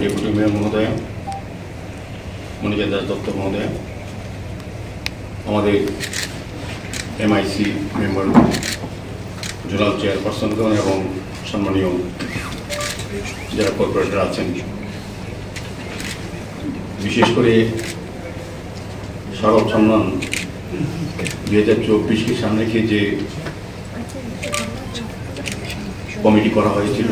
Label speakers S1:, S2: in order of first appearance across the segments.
S1: Deputy mayor মহোদয়া, Moniza Das Dutta মহোদয়া, আমাদের MIC member, zonal চেয়ারপারসনগণ এবং সম্মানীয় যারা কর্পোরেটর আছেন, বিশেষ করে শারদ সম্মান 2024কে সামনে রেখে যে কমিটি করা হয়েছিল,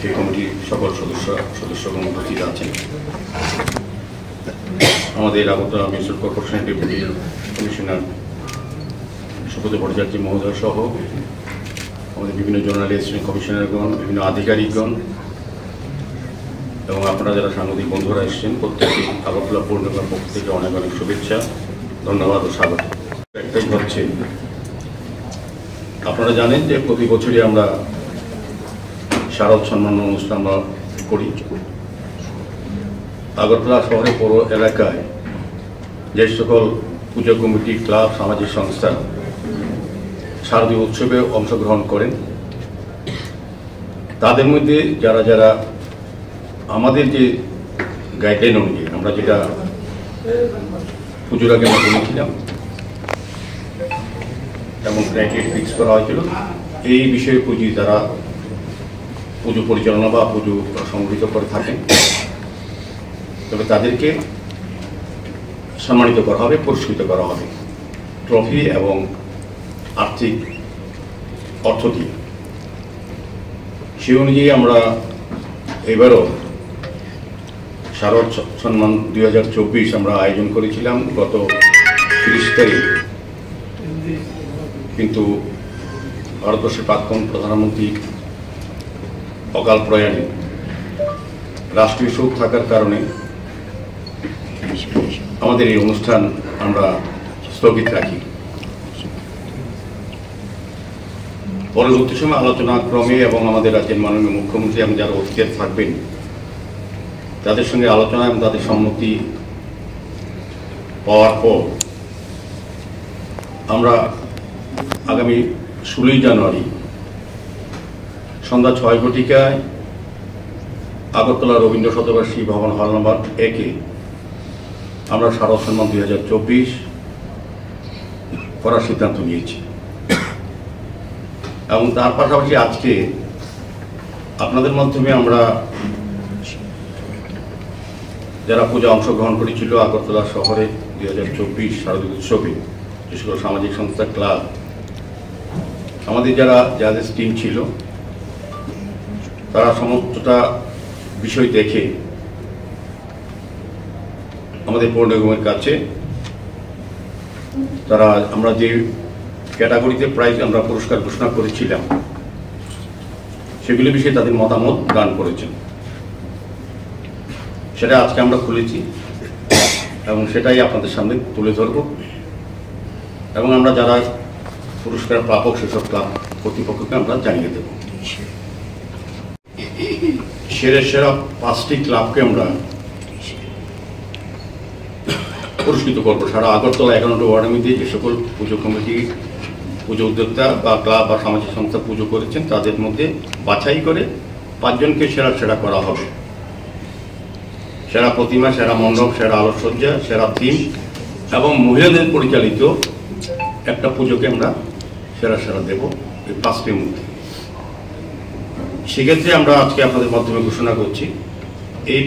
S1: সেই কমিটির সকল সদস্যগণ উপস্থিত আছেন। আমাদের আগরতলা মিউনিসিপ্যাল কর্পোরেশনের ডেপুটি কমিশনার সুব্রত ভট্টাচার্য মহোদয় সহ আমাদের বিভিন্ন জোনাল অ্যাসিস্ট্যান্ট কমিশনারগণ, বিভিন্ন আধিকারিকগণ এবং আপনারা যারা সাংবাদিক বন্ধুরা এসেছেন, প্রত্যেকে আগরতলা পৌর নিগমের পক্ষ থেকে অনেক অনেক শুভেচ্ছা, ধন্যবাদ ও স্বাগত। একটাই হচ্ছে, আপনারা জানেন যে প্রতি বছরই আমরা শারদ সম্মান অনুষ্ঠান আমরা করি। আগরতলা শহরের পৌর এলাকায় যে সকল পুজো কমিটি, ক্লাব, সামাজিক সংস্থা শারদীয় উৎসবে অংশগ্রহণ করেন, তাদের মধ্যে যারা যারা আমাদের যে গাইডলাইন অনুযায়ী আমরা যেটা পুজোর আগে আমরা বলেছিলাম এবং ক্রাইটেরিয়া ফিক্স করা হয়েছিল, এই বিষয়ে যারা পুজো পরিচালনা বা পুজো সংগঠিত করে থাকেন, তবে তাদেরকে সম্মানিত করা হবে, পুরস্কৃত করা হবে ট্রফি এবং আর্থিক অর্থ দিয়ে। সেই অনুযায়ী আমরা এবারও শারদ সম্মান 2024 আমরা আয়োজন করেছিলাম গত 30 তারিখ, কিন্তু ভারতবর্ষের প্রাক্তন প্রধানমন্ত্রী অকাল প্রয়াণে রাষ্ট্রীয় শোক থাকার কারণে আমাদের এই অনুষ্ঠান আমরা স্থগিত রাখি। পরবর্তী সময় আলোচনা ক্রমে এবং আমাদের রাজ্যের মাননীয় মুখ্যমন্ত্রী এবং যারা অতিথি থাকবেন তাদের সঙ্গে আলোচনা এবং তাদের সম্মতি পাওয়ার পর আমরা আগামী 16 জানুয়ারি সন্ধ্যা 6 ঘটিকায় আগরতলা রবীন্দ্র শতবার্ষিকী ভবন হল নম্বর 1-এ আমরা শারদ সম্মান 2024 করার সিদ্ধান্ত নিয়েছি। এবং তার পাশাপাশি আজকে আপনাদের মাধ্যমে আমরা যারা পূজা অংশগ্রহণ করেছিল আগরতলা শহরে 2024 শারদীয় উৎসবে, যে সকল সামাজিক সংস্থা, ক্লাব, আমাদের যাদের টিম ছিল, তারা সমস্তটা বিষয় দেখে আমাদের পৌর নিগমের কাছে তারা আমরা যে ক্যাটাগরিতে প্রাইজ আমরা পুরস্কার ঘোষণা করেছিলাম সেগুলি বিষয়ে তাদের মতামত দান করেছেন। সেটা আজকে আমরা খুলেছি এবং সেটাই আপনাদের সামনে তুলে ধরব এবং আমরা যারা পুরস্কার প্রাপক সেসব ক্লাব কর্তৃপক্ষকে আমরা জানিয়ে দেব। সেরা 5টি ক্লাবকে আমরা পুরস্কৃত করবো। সারা আগরতলা 11টি ওয়ার্ডের মধ্যে যে সকল পুজো কমিটি, পুজো উদ্যোক্তা বা ক্লাব বা সামাজিক সংস্থা পুজো করেছেন তাদের মধ্যে বাছাই করে 5 জনকে সেরা করা হবে। সেরা প্রতিমা, সেরা মণ্ডপ, সেরা আলোকসজ্জা, সেরা থিম এবং মহিলাদের পরিচালিত একটা পুজোকে আমরা সেরা দেব এই 5টির মধ্যে। সেক্ষেত্রে আমরা আজকে আপনাদের মাধ্যমে ঘোষণা করছি এই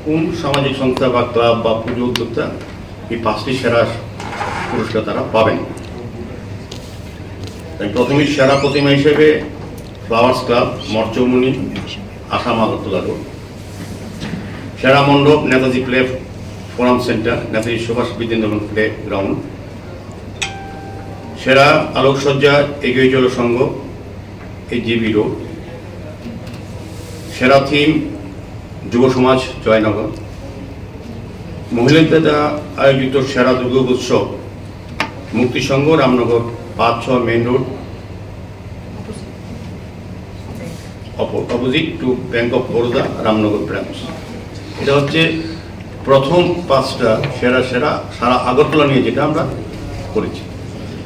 S1: কোন সামাজিক সংস্থা বা ক্লাব বা পুজো উদ্যোক্তা এই 5টি সেরা পুরস্কার তারা পাবেন। তাই প্রথমে সেরা প্রতিমা হিসেবে flowers club, Morchoumuni, Assam, Agartala road. সেরা মণ্ডপ Netaji play forum centre, Netaji Subhash Vidyananda playground. সেরা আলোকসজ্জা এগিয়ে চলো সংঘ, এই জিবি রোড। সেরা থিম যুব সমাজ, জয়নগর। মহিলাদের দ্বারা আয়োজিত সেরা Durgotsav Muktisangha, Ramnagar 5-6 main road, opposite to bank of Baroda, Ramnagar branch. এটা হচ্ছে প্রথম 5টা সেরা সারা আগরতলা নিয়ে যেটা আমরা করেছি।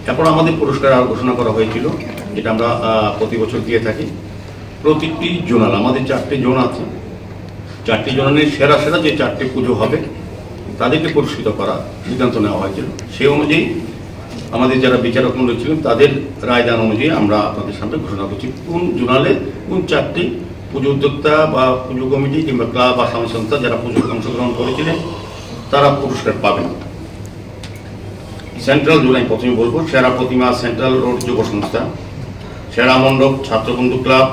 S1: এরপর আমাদের পুরস্কার ঘোষণা করা হয়েছিল, যেটা আমরা প্রতি বছর দিয়ে থাকি। প্রতিটি জোনাল, আমাদের 4টে জোন আছে, 4টি জোনের সেরা সেরা যে 4টে পুজো হবে তাদেরকে পুরস্কৃত করা সিদ্ধান্ত নেওয়া হয়েছিল। সেই অনুযায়ী আমাদের যারা বিচারক মণ্ডলী ছিলেন তাদের রায়দান অনুযায়ী আমরা আপনাদের সামনে ঘোষণা করছি কোন জোনালে কোন 4টি পুজো উদ্যোক্তা বা পুজো কমিটি কিংবা ক্লাব বা সামাজিক সংস্থা যারা পুজো অংশগ্রহণ করেছিলেন তারা পুরস্কার পাবেন। সেন্ট্রাল জোন আমি প্রথমে বলবো, সেরা প্রতিমা সেন্ট্রাল রোড যুব সংস্থা, সেরা মণ্ডপ ছাত্রবন্ধু ক্লাব,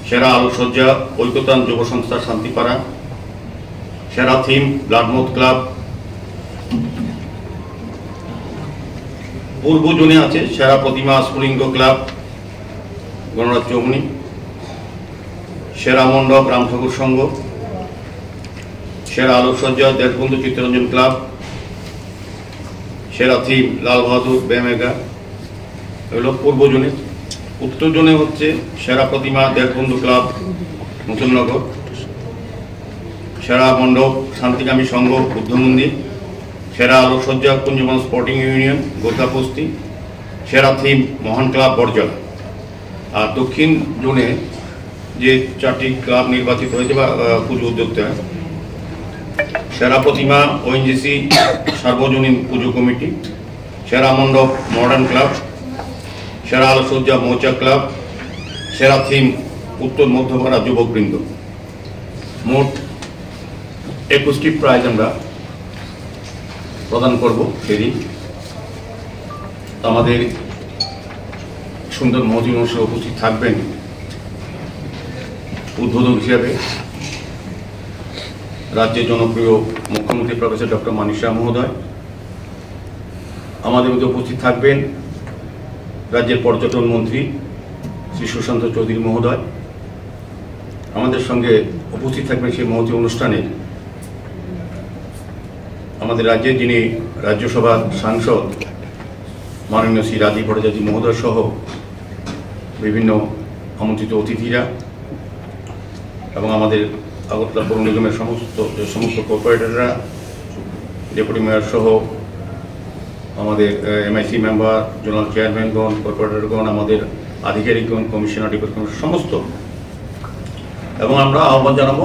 S1: সেরা আলোকসজ্জা ঐক্যতান যুব সংস্থা শান্তিপাড়া, সেরা থিম ব্লাডমোথ ক্লাব। পূর্ব জোনে আছে সেরা প্রতিমা স্ফুলিঙ্গ ক্লাব গণরাজ চৌমুনি, সেরা মণ্ডপ রাম ঠাকুর সংঘ, সেরা আলোকসজ্জা দেশবন্ধু চিত্তরঞ্জন ক্লাব, সেরা থিম লাল বাহাদুর বেমেগা। এগুলো পূর্ব জোনে। উত্তর জোনে হচ্ছে সেরা প্রতিমা দেশবন্ধু ক্লাব নতুননগর, সেরা মণ্ডপ শান্তিকামী সংঘ বুদ্ধ মন্দির, সেরা আলোকসজ্জা কুঞ্জবন স্পোর্টিং ইউনিয়ন গোর্খাপস্তি, সেরা থিম মহান ক্লাব বরজলা। আর দক্ষিণ জোনে যে 4টি ক্লাব নির্বাচিত হয়েছে বা পুজো উদ্যোক্তা, সেরা প্রতিমা ওএনজিসি সার্বজনীন পুজো কমিটি, সেরা মণ্ডপ মডার্ন ক্লাব, সেরা আলোকসজ্জা মৌচা ক্লাব, সেরা থিম উত্তর মধ্যপাড়া যুবকবৃন্দ। মোট 21টি প্রাইজ আমরা প্রদান করব সেদিন। আমাদের সুন্দর মহতি অনুষ্ঠানে উপস্থিত থাকবেন উদ্বোধক হিসেবে রাজ্যের জনপ্রিয় মুখ্যমন্ত্রী প্রফেসর ডক্টর মানিক সাহা মহোদয়। আমাদের মধ্যে উপস্থিত থাকবেন রাজ্যের পর্যটন মন্ত্রী শ্রী সুশান্ত চৌধুরী মহোদয়। আমাদের সঙ্গে উপস্থিত থাকবেন সেই মহতি অনুষ্ঠানে আমাদের রাজ্যের যিনি রাজ্যসভার সাংসদ মাননীয় শ্রী রাজীব ভট্টাচার্য মহোদয় সহ বিভিন্ন আমন্ত্রিত অতিথিরা এবং আমাদের আগরতলা পৌর নিগমের সমস্ত কর্পোরেটররা, ডেপুটি মেয়র সহ আমাদের এমআইসি মেম্বার, জোনাল চেয়ারম্যানগণ, কর্পোরেটরগণ, আমাদের আধিকারিকগণ, কমিশনার, ডিপুটি কমিশনার সমস্ত। এবং আমরা আহ্বান জানাবো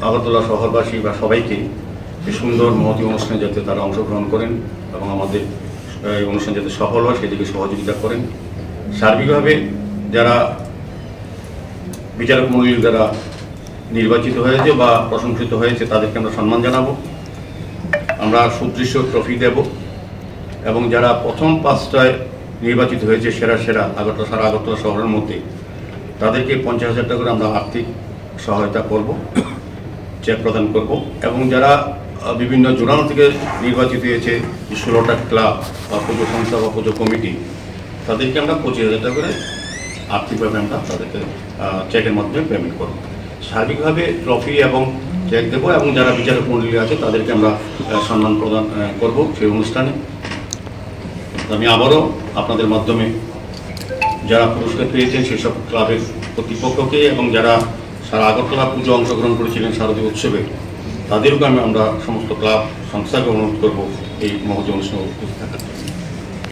S1: আগরতলা শহরবাসী বা সবাইকে এই সুন্দর মহতি অনুষ্ঠানে যাতে তারা অংশগ্রহণ করেন এবং আমাদের এই অনুষ্ঠান যাতে সফল হয় সেদিকে সহযোগিতা করেন। সার্বিকভাবে যারা বিচারক মণ্ডলী যারা নির্বাচিত হয়েছে বা প্রশংসিত হয়েছে তাদেরকে আমরা সম্মান জানাবো, আমরা সুদৃশ্য ট্রফি দেব এবং যারা প্রথম 5টায় নির্বাচিত হয়েছে সেরা সেরা আগরতলা শহরের মধ্যে তাদেরকে 50,000 টাকা করে আমরা আর্থিক সহায়তা করব, চেক প্রদান করব। এবং যারা বিভিন্ন জোনাল থেকে নির্বাচিত হয়েছে 16টা ক্লাব বা পুজো সংস্থা বা পুজো কমিটি তাদেরকে আমরা 25,000 টাকা করে আর্থিকভাবে আমরা তাদেরকে চেকের মাধ্যমে পেমেন্ট করব। সার্বিকভাবে ট্রফি এবং চেক দেবো এবং যারা বিচারক মণ্ডলী আছে তাদেরকে আমরা সম্মান প্রদান করব সেই অনুষ্ঠানে। আমি আবারও আপনাদের মাধ্যমে যারা পুরস্কার পেয়েছেন সেসব ক্লাবের কর্তৃপক্ষকে এবং যারা সারা আগরতলা পুজো অংশগ্রহণ করেছিলেন শারদীয় উৎসবে তাদেরকে আমরা সমস্ত ক্লাব সংস্থাকে অনুরোধ করব এই মহতি অনুষ্ঠানে উপস্থিত থাকার জন্য।